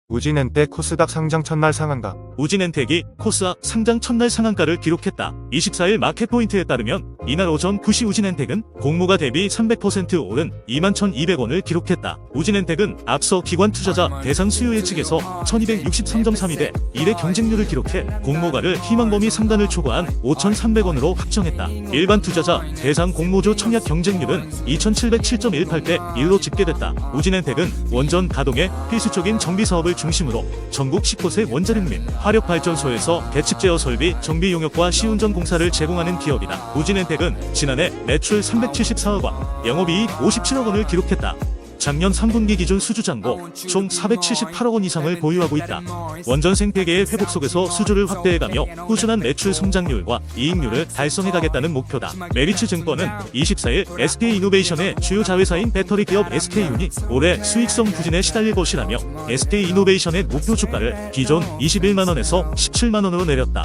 우진엔텍 코스닥 상장 첫날 상한가. 우진엔텍이 코스닥 상장 첫날 상한가를 기록했다. 24일 마켓포인트에 따르면 이날 오전 9시 우진엔텍은 공모가 대비 300% 오른 21,200원을 기록했다. 우진엔텍은 앞서 기관 투자자 대상 수요 예측에서 1263.32대 1의 경쟁률을 기록해 공모가를 희망 범위 상단을 초과한 5,300원으로 확정했다. 일반 투자자 대상 공모주 청약 경쟁률은 2,707.18대 1로 집계됐다. 우진엔텍은 원전 가동에 필수적인 정비 사업을 중심으로 전국 10곳의 원자력 및 화력발전소에서 대측 제어 설비 정비 용역과 시운전 공사를 제공하는 기업이다. 우진엔텍은 지난해 매출 374억 원, 영업이익 57억 원을 기록했다. 작년 3분기 기준 수주잔고 총 478억 원 이상을 보유하고 있다. 원전 생태계의 회복 속에서 수주를 확대해가며 꾸준한 매출 성장률과 이익률을 달성해가겠다는 목표다. 메리츠증권은 24일 SK이노베이션의 주요 자회사인 배터리 기업 SK윤이 올해 수익성 부진에 시달릴 것이라며 SK이노베이션의 목표 주가를 기존 21만원에서 17만원으로 내렸다.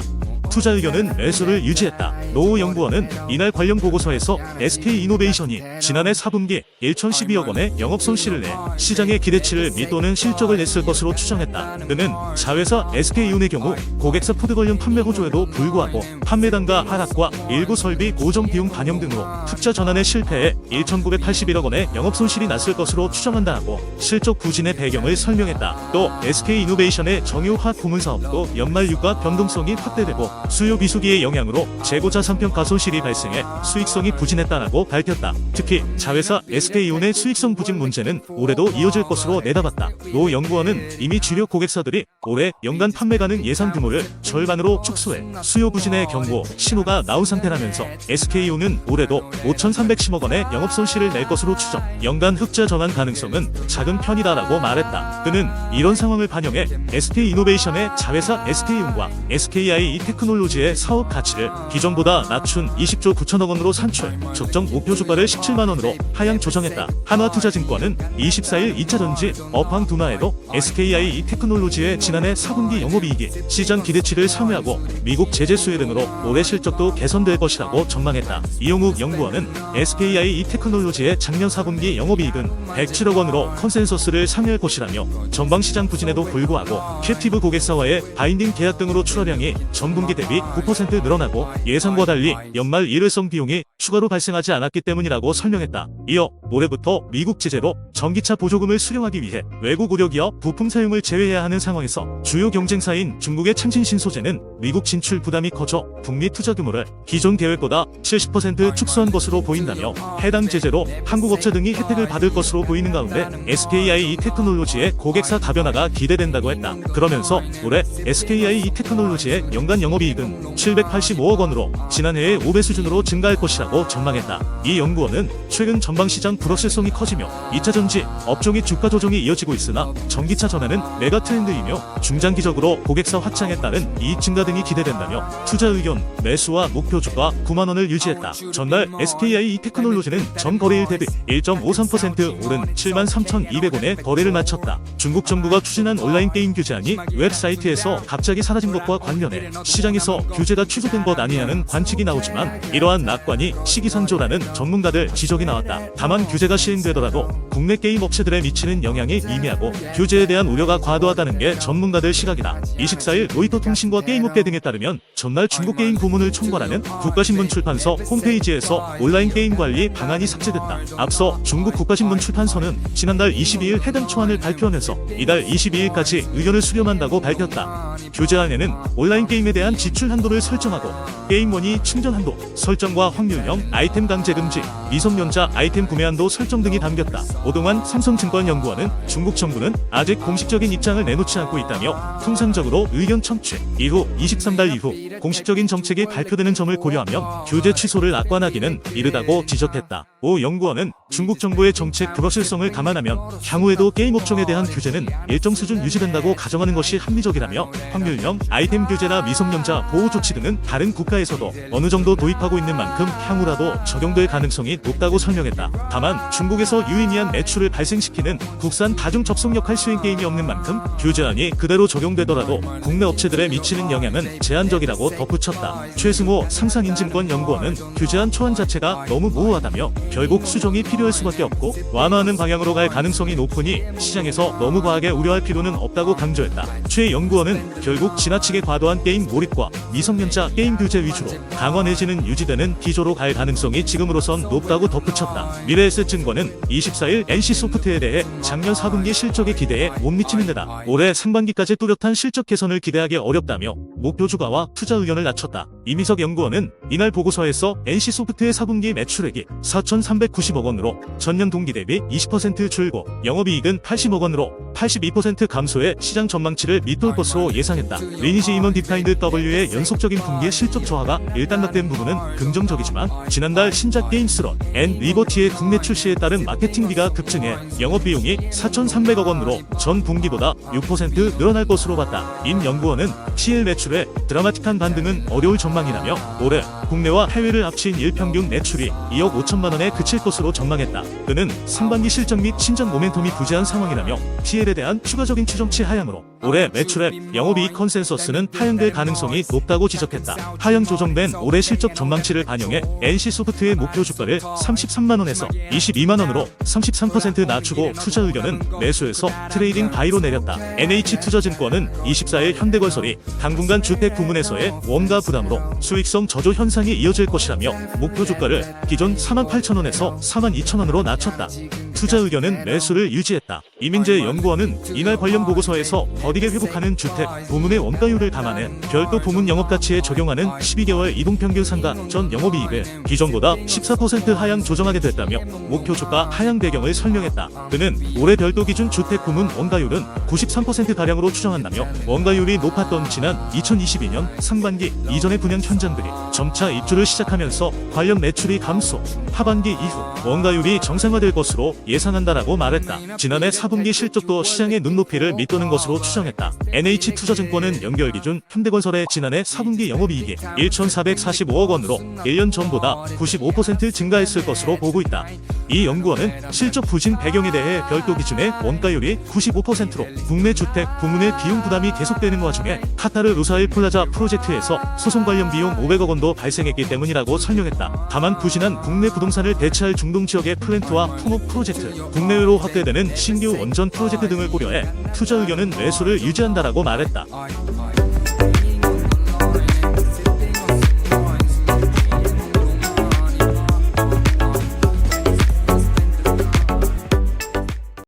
투자 의견은 매수를 유지했다. 노후 연구원은 이날 관련 보고서에서 SK이노베이션이 지난해 4분기 1,012억 원의 영업 손실을 내 시장의 기대치를 밑도는 실적을 냈을 것으로 추정했다. 그는 자회사 SK윤의 경우 고객사 포드 관련 판매 호조에도 불구하고 판매 단가 하락과 일부 설비 고정 비용 반영 등으로 흑자 전환에 실패해 1,981억 원의 영업 손실이 났을 것으로 추정한다고 실적 부진의 배경을 설명했다. 또 SK이노베이션의 정유화 고문 사업도 연말 유가 변동성이 확대되고 수요 비수기의 영향으로 재고자 상평 가손실이 발생해 수익성이 부진했다라고 밝혔다. 특히 자회사 SK이온의 수익성 부진 문제는 올해도 이어질 것으로 내다봤다. 노 연구원은 이미 주력 고객사들이 올해 연간 판매 가능 예상 규모를 절반으로 축소해 수요 부진의 경고 신호가 나온 상태라면서 SK이온은 올해도 5,310억 원의 영업 손실을 낼 것으로 추정, 연간 흑자 전환 가능성은 작은 편이다라고 말했다. 그는 이런 상황을 반영해 SK이노베이션의 자회사 SK이온과 SKI 테크놀로지의 사업 가치를 기존보다 낮춘 20조 9천억 원으로 산출, 적정 목표 주가를 17만원으로 하향 조정했다. 한화투자증권은 24일 2차전지 업황 둔화에도 SKI 테크놀로지의 지난해 4분기 영업이익이 시장 기대치를 상회하고 미국 제재 수혜 등으로 올해 실적도 개선될 것이라고 전망했다. 이용욱 연구원은 SKI 테크놀로지의 작년 4분기 영업이익은 107억 원으로 컨센서스를 상회할 것이라며 전방시장 부진에도 불구하고 캡티브 고객사와의 바인딩 계약 등으로 출하량이 전분기 대비 9% 늘어나고 예상과 달리 연말 일회성 비용이 추가로 발생하지 않았기 때문이라고 설명했다. 이어 올해부터 미국 제재로 전기차 보조금을 수령하기 위해 외국 의료기업 부품 사용을 제외해야 하는 상황에서 주요 경쟁사인 중국의 창신신소재는 미국 진출 부담이 커져 북미 투자 규모를 기존 계획보다 70% 축소한 것으로 보인다며 해당 제재로 한국 업체 등이 혜택을 받을 것으로 보이는 가운데 SKI 테크놀로지의 고객사 다변화가 기대된다고 했다. 그러면서 올해 SKI 테크놀로지의 연간 영업이익은 785억 원으로 지난해의 5배 수준으로 증가할 것이라고 전망했다. 이 연구원은 최근 전방시장 불확실성이 커지며 2차전지 업종의 주가 조정이 이어지고 있으나 전기차 전환은 메가 트렌드이며 중장기적으로 고객사 확장에 따른 이익 증가 등이 기대된다며 투자 의견, 매수와 목표 주가 9만원을 유지했다. 전날 SKI 테크놀로지는 전 거래일 대비 1.53% 오른 73,200원에 거래를 마쳤다. 중국 정부가 추진한 온라인 게임 규제안이 웹사이트에서 갑자기 사라진 것과 관련해 시장에서 규제가 취소된 것 아니냐는 관측이 나오지만 이러한 낙관이 시기상조라는 전문가들 지적이 나왔다. 다만 규제가 시행되더라도 국내 게임 업체들에 미치는 영향이 미미하고 규제에 대한 우려가 과도하다는 게 전문가들 시각이다. 24일 로이터 통신과 게임업계 등에 따르면 전날 중국 게임 부문을 총괄하는 국가신문 출판서 홈페이지에서 온라인 게임 관리 방안이 삭제됐다. 앞서 중국 국가신문 출판서는 지난달 22일 해당 초안을 발표하면서 이달 22일까지 의견을 수렴한다고 밝혔다. 규제안에는 온라인 게임에 대한 지출 한도를 설정하고 게임머니 충전 한도 설정과 확률형 아이템 강제 금지, 미성년자 아이템 구매 한도 설정 등이 담겼다. 오동환 삼성증권연구원은 중국 정부는 아직 공식적인 입장을 내놓지 않고 있다며 통상적으로 의견 청취 이후 23달 이후 공식적인 정책이 발표되는 점을 고려하면 규제 취소를 낙관하기는 이르다고 지적했다. 오 연구원은 중국 정부의 정책 불확실성을 감안하면 향후에도 게임 업종에 대한 규제는 일정 수준 유지된다고 가정하는 것이 합리적이라며 확률형 아이템 규제나 미성년자 보호 조치 등은 다른 국가의 우리나라에서도 어느 정도 도입하고 있는 만큼 향후라도 적용될 가능성이 높다고 설명했다. 다만 중국에서 유의미한 매출을 발생시키는 국산 다중 접속 역할 수행 게임이 없는 만큼 규제안이 그대로 적용되더라도 국내 업체들에 미치는 영향은 제한적이라고 덧붙였다. 최승호 상상인증권 연구원은 규제안 초안 자체가 너무 모호하다며 결국 수정이 필요할 수밖에 없고 완화하는 방향으로 갈 가능성이 높으니 시장에서 너무 과하게 우려할 필요는 없다고 강조했다. 최 연구원은 결국 지나치게 과도한 게임 몰입과 미성년자 게임 규제 위주로 강화 내지는 유지되는 기조로 갈 가능성이 지금으로선 높다고 덧붙였다. 미래에셋증권은 24일 NC소프트에 대해 작년 4분기 실적에 기대에 못 미치는 데다 올해 상반기까지 뚜렷한 실적 개선을 기대하기 어렵다며 목표 주가와 투자 의견을 낮췄다. 이미석 연구원은 이날 보고서에서 NC소프트의 4분기 매출액이 4,390억 원으로 전년 동기 대비 20% 줄고 영업이익은 80억 원으로 82% 감소해 시장 전망치를 밑돌 것으로 예상했다. 리니지 임원 디파인드 W의 연속적인 분기 실적 저하가 일단락된 부분은 긍정적이지만 지난달 신작 게임스런 앤 리버티의 국내 출시에 따른 마케팅비가 급증해 영업비용이 4,300억 원으로 전 분기보다 6% 늘어날 것으로 봤다. 임 연구원은 TL 매출의 드라마틱한 반등은 어려울 전망이라며 올해 국내와 해외를 합친 일평균 매출이 2억 5천만 원에 그칠 것으로 전망했다. 그는 상반기 실적 및 신작 모멘텀이 부재한 상황이라며 TL에 대한 추가적인 추정치 하향으로 올해 매출액, 영업이익 컨센서스는 하향될 가능성이 높다고 지적했다. 하향 조정된 올해 실적 전망치를 반영해 NC소프트의 목표 주가를 33만 원에서 22만 원으로 33% 낮추고 투자 의견은 매수에서 트레이딩 바이로 내렸다. NH투자증권은 24일 현대건설이 당분간 주택 부문에서의 원가 부담으로 수익성 저조 현상이 이어질 것이라며 목표 주가를 기존 48,000원에서 42,000원으로 낮췄다. 투자 의견은 매수를 유지했다. 이민재 연구원은 이날 관련 보고서에서 더디게 회복하는 주택 부문의 원가율을 감안해 별도 부문 영업가치에 적용하는 12개월 이동평균 상가 전 영업이익을 기존보다 14% 하향 조정하게 됐다며 목표 주가 하향 배경을 설명했다. 그는 올해 별도 기준 주택 부문 원가율은 93%가량으로 추정한다며 원가율이 높았던 지난 2022년 상반기 이전의 분양 현장들이 점차 입주를 시작하면서 관련 매출이 감소, 하반기 이후 원가율이 정상화될 것으로 예상한다라고 말했다. 지난해 4분기 실적도 시장의 눈높이를 밑도는 것으로 추정했다. NH투자증권은 연결 기준 현대건설의 지난해 4분기 영업이익이 1,445억 원으로 1년 전보다 95% 증가했을 것으로 보고 있다. 이 연구원은 실적 부진 배경에 대해 별도 기준의 원가율이 95%로 국내 주택 부문의 비용 부담이 계속되는 와중에 카타르 루사일 플라자 프로젝트에서 소송 관련 비용 500억 원도 발생했기 때문이라고 설명했다. 다만 부진한 국내 부동산을 대체할 중동 지역의 플랜트와 품목 프로젝트, 국내외로 확대되는 신규 원전 프로젝트 등을 고려해 투자 의견은 매수를 유지한다라고 말했다.